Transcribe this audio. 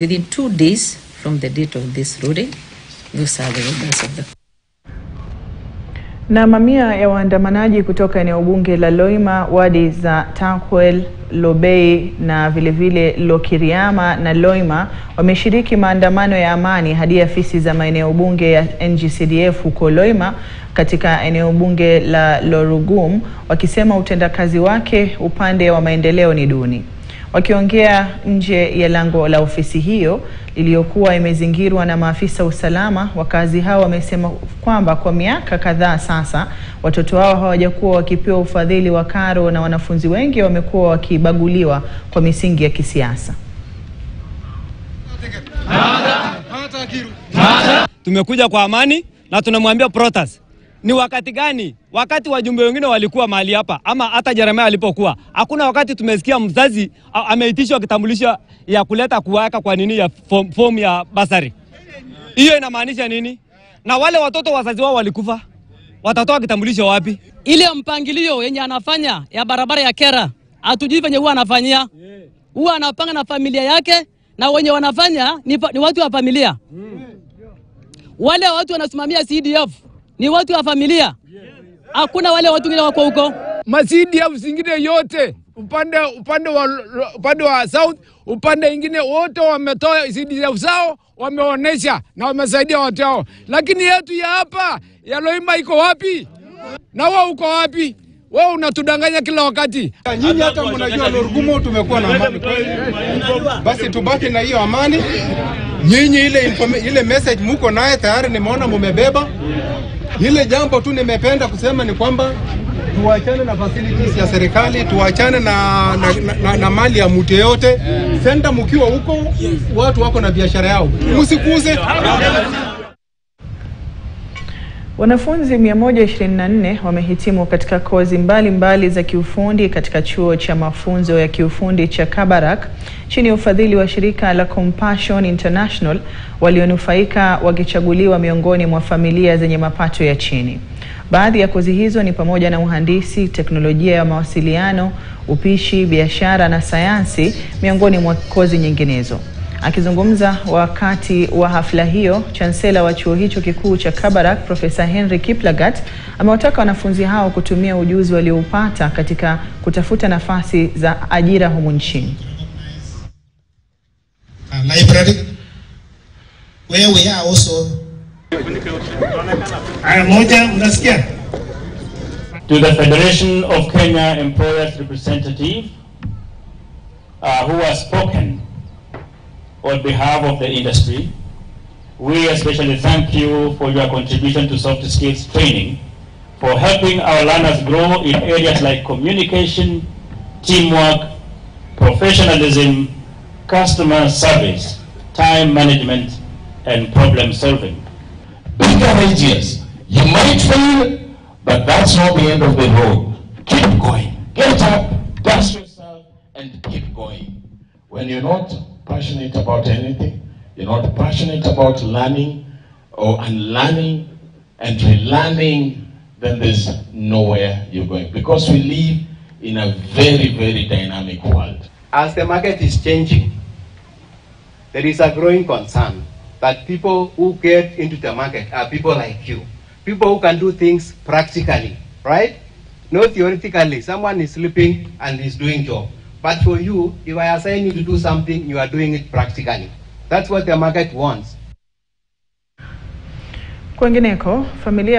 Within 2 days from the date of this ruling, those are the orders of the. Na mamia ya waandamanaji kutoka eneo bunge la Loima, wadi za Tankwel, Lobei na vilevile Lokiriama na Loima wameshiriki maandamano ya amani hadi afisi za maeneo bunge ya NGCDF huko Loima katika eneo bunge la Lorugum, wakisema utendakazi wake upande wa maendeleo ni duni. Wakiongea nje ya lango la ofisi hiyo iliyokuwa imezingirwa na maafisa usalama, wakazi hao wamesema kwamba kwa miaka kadhaa sasa watoto wao hawajakuwa wakipewa ufadhili wa karo na wanafunzi wengi wamekuwa wakibaguliwa kwa misingi ya kisiasa. Tumekuja kwa amani na tunamwambia Protas, ni wakati gani? Wakati wajumbe wengine walikuwa mahali hapa ama hata Jeremiah alipokuwa, hakuna wakati tumesikia mzazi ameitishwa kitambulisho ya kuleta kuweka kwa nini ya form ya basari. Hiyo inamaanisha nini? Na wale watoto wazazi wao walikufa, watatoa kitambulisho wapi? Ile mpangilio yenye anafanya ya barabara ya Kera, hatujui venye huwa anafanyia. Huwa anapanga na familia yake, na wenye wanafanya ni watu wa familia. Wale watu wanasimamia CDF ni watu wa familia. Hakuna wale watu wengine wako huko. CDF zingine yote upande wa South, upande ingine wote wametoa CDF zao, wameonesha na wamesaidia watu hao. Lakini yetu ya hapa ya Loima iko wapi? Na wao uko wapi? Wao unatudanganya kila wakati. Nyinyi hata mnajua Lorgumo tumekuwa na amani kweli. Basi tubaki na hiyo amani. Nyinyi ile message mko naye tayari nimeona mumebeba. Ile jambo tu nimependa kusema ni kwamba tuachane na facilities ya serikali, tuachane na mali ya mtu yote. Senda mkiwa huko, watu wako na biashara yao. Msikuze. Wanafunzi 124 wamehitimu katika kozi mbalimbali za kiufundi katika chuo cha mafunzo ya kiufundi cha Kabarak chini ya ufadhili wa shirika la Compassion International, walionufaika wakichaguliwa miongoni mwa familia zenye mapato ya chini. Baadhi ya kozi hizo ni pamoja na uhandisi, teknolojia ya mawasiliano, upishi, biashara na sayansi, miongoni mwa kozi nyinginezo. Akizungumza wakati wa hafla hiyo, chansela wa chuo hicho kikuu cha Kabarak, Profesa Henry Kiplagat, amewataka wanafunzi hao kutumia ujuzi walioupata katika kutafuta nafasi za ajira humu nchini. Library, where we are also. To the Federation of Kenya Employers Representative, who has spoken on behalf of the industry, we especially thank you for your contribution to soft skills training, for helping our learners grow in areas like communication, teamwork, professionalism, customer service, time management, and problem solving. Bigger ideas. You might fail, but that's not the end of the road. Keep going. Get up, dust yourself, and keep going. When you're not passionate about anything, you're not passionate about learning or unlearning and relearning, then there's nowhere you're going. Because we live in a very, very dynamic world. As the market is changing, there is a growing concern that people who get into the market are people like you. People who can do things practically, right? Not theoretically. Someone is sleeping and is doing job. But for you, if I assign you to do something, you are doing it practically. That's what the market wants. Kwengineko, familia